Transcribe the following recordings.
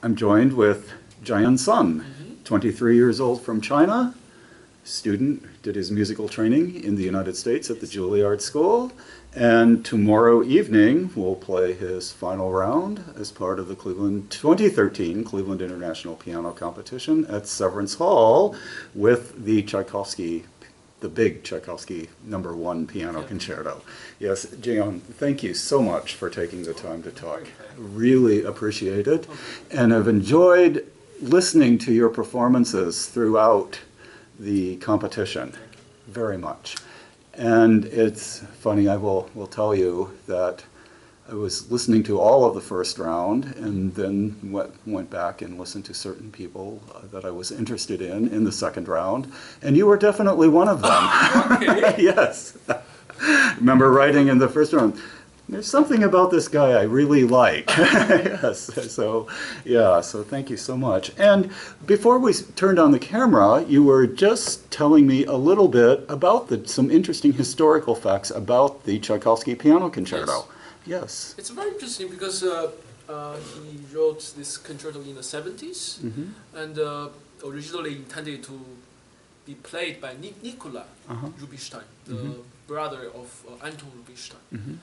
I'm joined with Jiayan Sun, 23 years old from China, student, did his musical training in the United States at the Juilliard School, and tomorrow evening will play his final round as part of the 2013 Cleveland International Piano Competition at Severance Hall with the Tchaikovsky, the big Tchaikovsky #1 piano concerto. Yes, Jiayan, thank you so much for taking the time to talk. Really appreciate it, and I've enjoyed listening to your performances throughout the competition very much. And it's funny, I will tell you that I was listening to all of the first round and then went back and listened to certain people that I was interested in the second round, and you were definitely one of them. Okay. Yes. Remember writing in the first round, there's something about this guy I really like. Yes, so yeah, so thank you so much. And before we turned on the camera, you were just telling me a little bit about some interesting historical facts about the Tchaikovsky Piano Concerto. Yes. It's very interesting because he wrote this concerto in the 70s, and originally intended to be played by Nicola Rubinstein, the brother of Anton Rubinstein.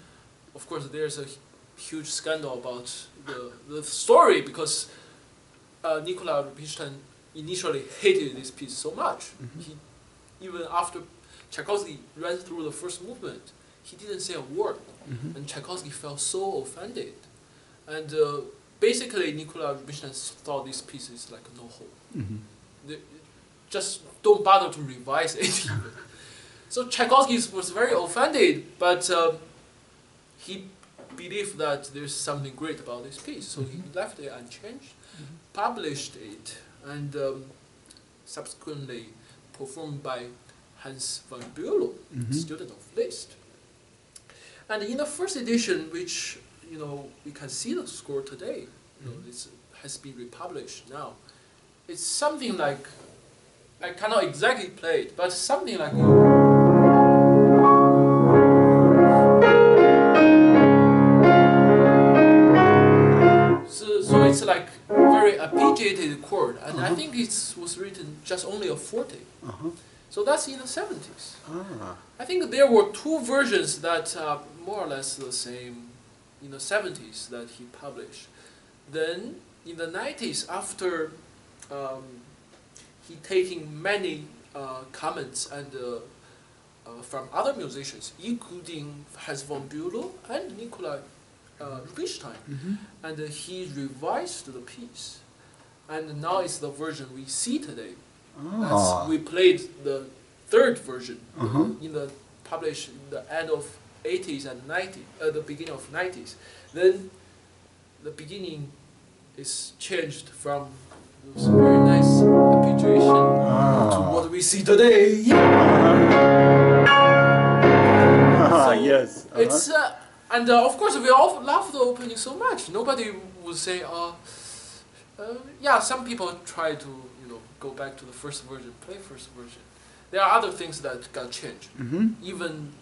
Of course, there's a huge scandal about the story because Nicola Rubinstein initially hated this piece so much. He, even after Tchaikovsky read through the first movement, he didn't say a word, and Tchaikovsky felt so offended. And basically, Nicola Rubinstein thought this piece is like no hope. Just don't bother to revise it. So Tchaikovsky was very offended, but he believed that there's something great about this piece, so he left it unchanged, published it, and subsequently performed by Hans von Bülow, student of Liszt. And in the first edition, which we can see the score today, this has been republished now. It's something like, I cannot exactly play it, but something like. So it's like very arpeggiated chord, and I think it was written just only a forte. So that's in the 70s. I think there were two versions that are more or less the same in the 70s that he published. Then in the 90s, after he taking many comments and from other musicians, including Hans von Bülow and Nicola Rubinstein, and he revised the piece, and now it's the version we see today. We played the third version in the published in the end of 80s and 90s, the beginning of 90s. Then the beginning is changed from those very nice arpeggiation to what we see today. So yes. It's and of course we all love the opening so much. Nobody would say, yeah. Some people try to go back to the first version, play first version. There are other things that got changed. Even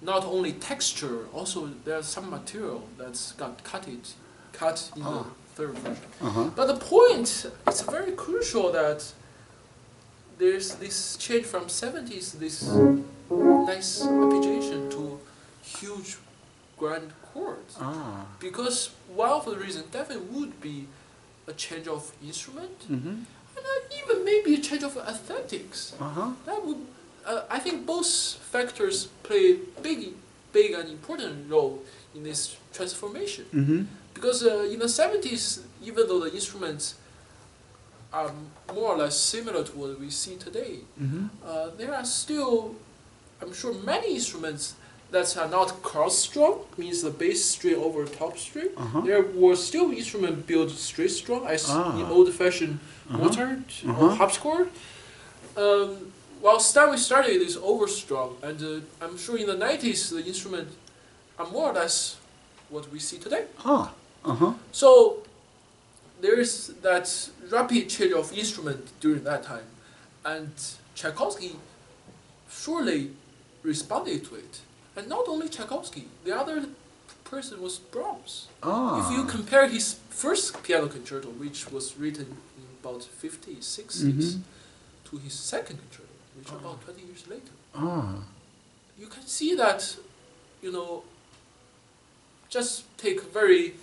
not only texture, also there's some material that's got cut in the third version. But the point, it's very crucial that there's this change from 70s, this nice arpeggiation to huge grand chords. Because one of the reasons definitely would be a change of instrument, and even maybe a change of aesthetics. That would, I think both factors play big and important role in this transformation. Because in the 70s, even though the instruments are more or less similar to what we see today, there are still, I'm sure, many instruments that are not cross-strung, means the bass string over top string. There were still instruments built straight-strung, as in old-fashioned Mozart or harpsichord. While we started is overstrung, and I'm sure in the 90s the instruments are more or less what we see today. So there is that rapid change of instrument during that time, and Tchaikovsky surely responded to it. And not only Tchaikovsky, the other person was Brahms. Ah. If you compare his first piano concerto, which was written in about 50s, 60s, to his second concerto, which about 20 years later, you can see that, you know, just take very,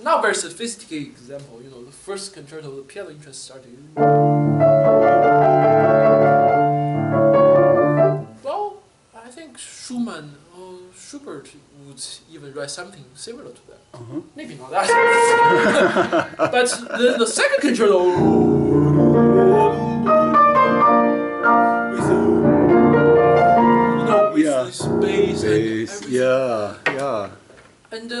not very sophisticated example, you know, the first concerto, the piano interest started. Well, I think Schumann or Schubert would even write something similar to that. Maybe not that. But the second concerto, with you know, with this bass and everything. Yeah. And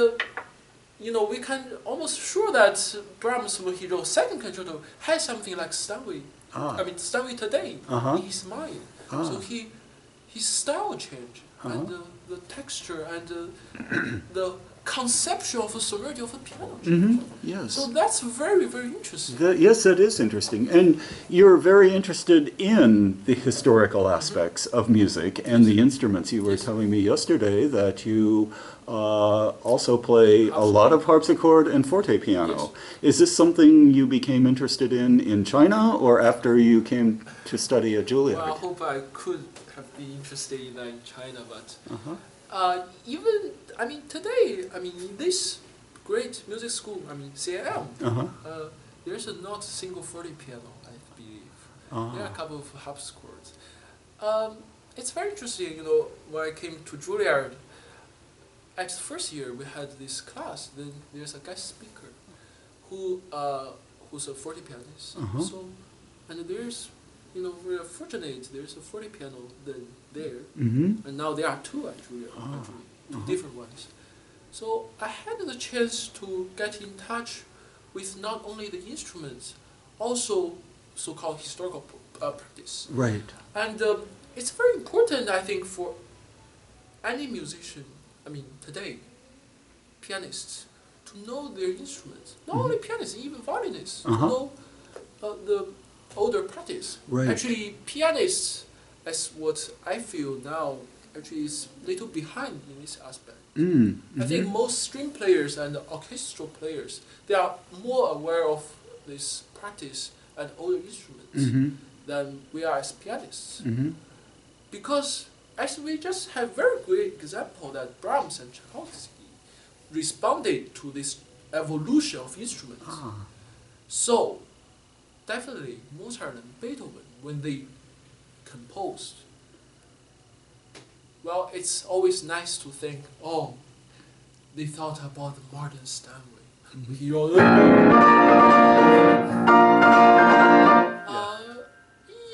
you know, we can almost sure that Brahms, when he wrote second concerto, had something like Steinway. I mean, Steinway today in his mind. So his style changed, and the texture and the conception of the sonority of the piano changed. Yes. So that's very, very interesting. Yes, that is interesting. And you're very interested in the historical aspects of music and the instruments. You were telling me yesterday that you also play a lot of harpsichord and forte piano. Yes. Is this something you became interested in China, or after you came to study at Juilliard? Well, I hope I could have been interested in that in China, but even, I mean, today, I mean, in this great music school, I mean, CIM, there's not a single forte piano, I believe. There are a couple of harpsichords. It's very interesting, you know, when I came to Juilliard, at the first year we had this class, then there's a guest speaker who's a forte pianist. So, and there's, you know, we're fortunate there's a forte piano then there, and now there are two actually, two different ones. So I had the chance to get in touch with not only the instruments, also so-called historical practice. Right. And it's very important, I think, for any musician, I mean, today, pianists, to know their instruments. Not only pianists, even violinists, to know the older practice. Right. Actually, pianists, as what I feel now, actually is a little behind in this aspect. I think most string players and orchestral players, they are more aware of this practice and older instruments than we are as pianists. Because actually we just have very great example that Brahms and Tchaikovsky responded to this evolution of instruments. So definitely Mozart and Beethoven, when they composed, well, it's always nice to think, oh, they thought about the modern Steinway. He wrote,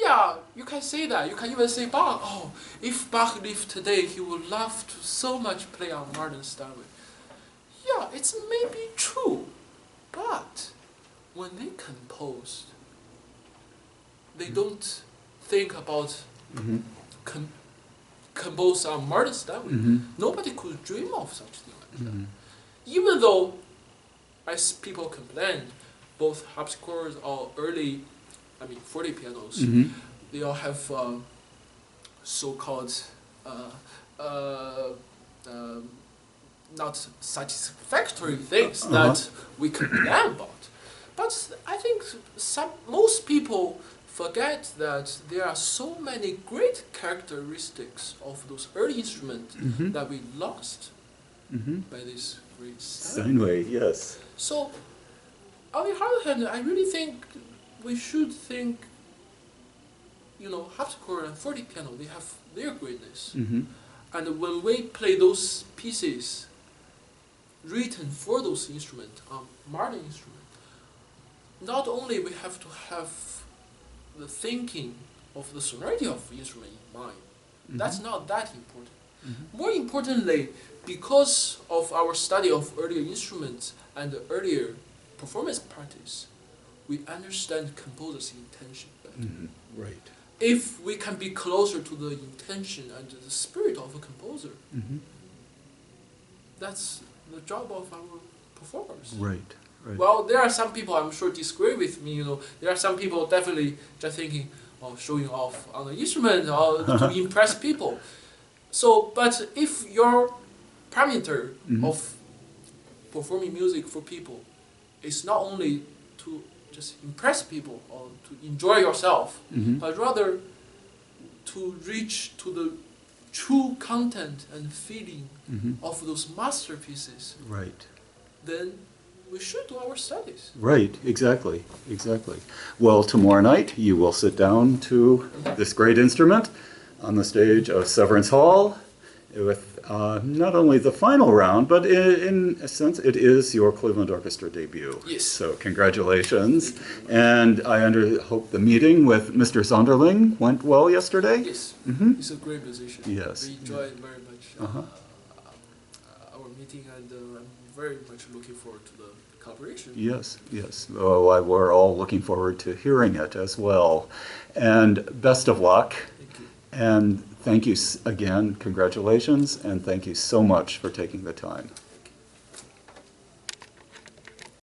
yeah, you can say that. You can even say Bach. Oh, if Bach lived today, he would love to so much play on modern Steinway. Yeah, it's maybe true, but when they composed, they don't think about compose on modern Steinway. Nobody could dream of such thing like that. Even though, as people complained, both harpsichords or early, I mean, forte pianos, they all have so-called not satisfactory things that we complain about. But I think most people forget that there are so many great characteristics of those early instruments that we lost by this great Steinway, yes. So, on the other hand, I really think we should think, you know, harpsichord and forte piano, they have their greatness. And when we play those pieces written for those instruments, modern instruments, not only we have to have the thinking of the sonority of the instrument in mind. That's not that important. More importantly, because of our study of earlier instruments and the earlier performance practice, we understand composer's intention better. Right. If we can be closer to the intention and the spirit of a composer, that's the job of our performers. Right. Right. Well, there are some people I'm sure disagree with me. You know, there are some people definitely just thinking of showing off on the instrument or to impress people. So, but if your parameter of performing music for people is not only to just impress people or to enjoy yourself, but rather to reach to the true content and feeling of those masterpieces. Right. Then we should do our studies. Right, exactly, exactly. Well, tomorrow night you will sit down to this great instrument on the stage of Severance Hall with not only the final round, but in a sense it is your Cleveland Orchestra debut. Yes. So congratulations. And I hope the meeting with Mr. Sanderling went well yesterday? Yes, he's a great musician. Yes. We enjoyed very much our meeting, and I'm very much looking forward to the collaboration. Yes, yes. Oh, we're all looking forward to hearing it as well. And best of luck. Thank you. And thank you again, congratulations, and thank you so much for taking the time.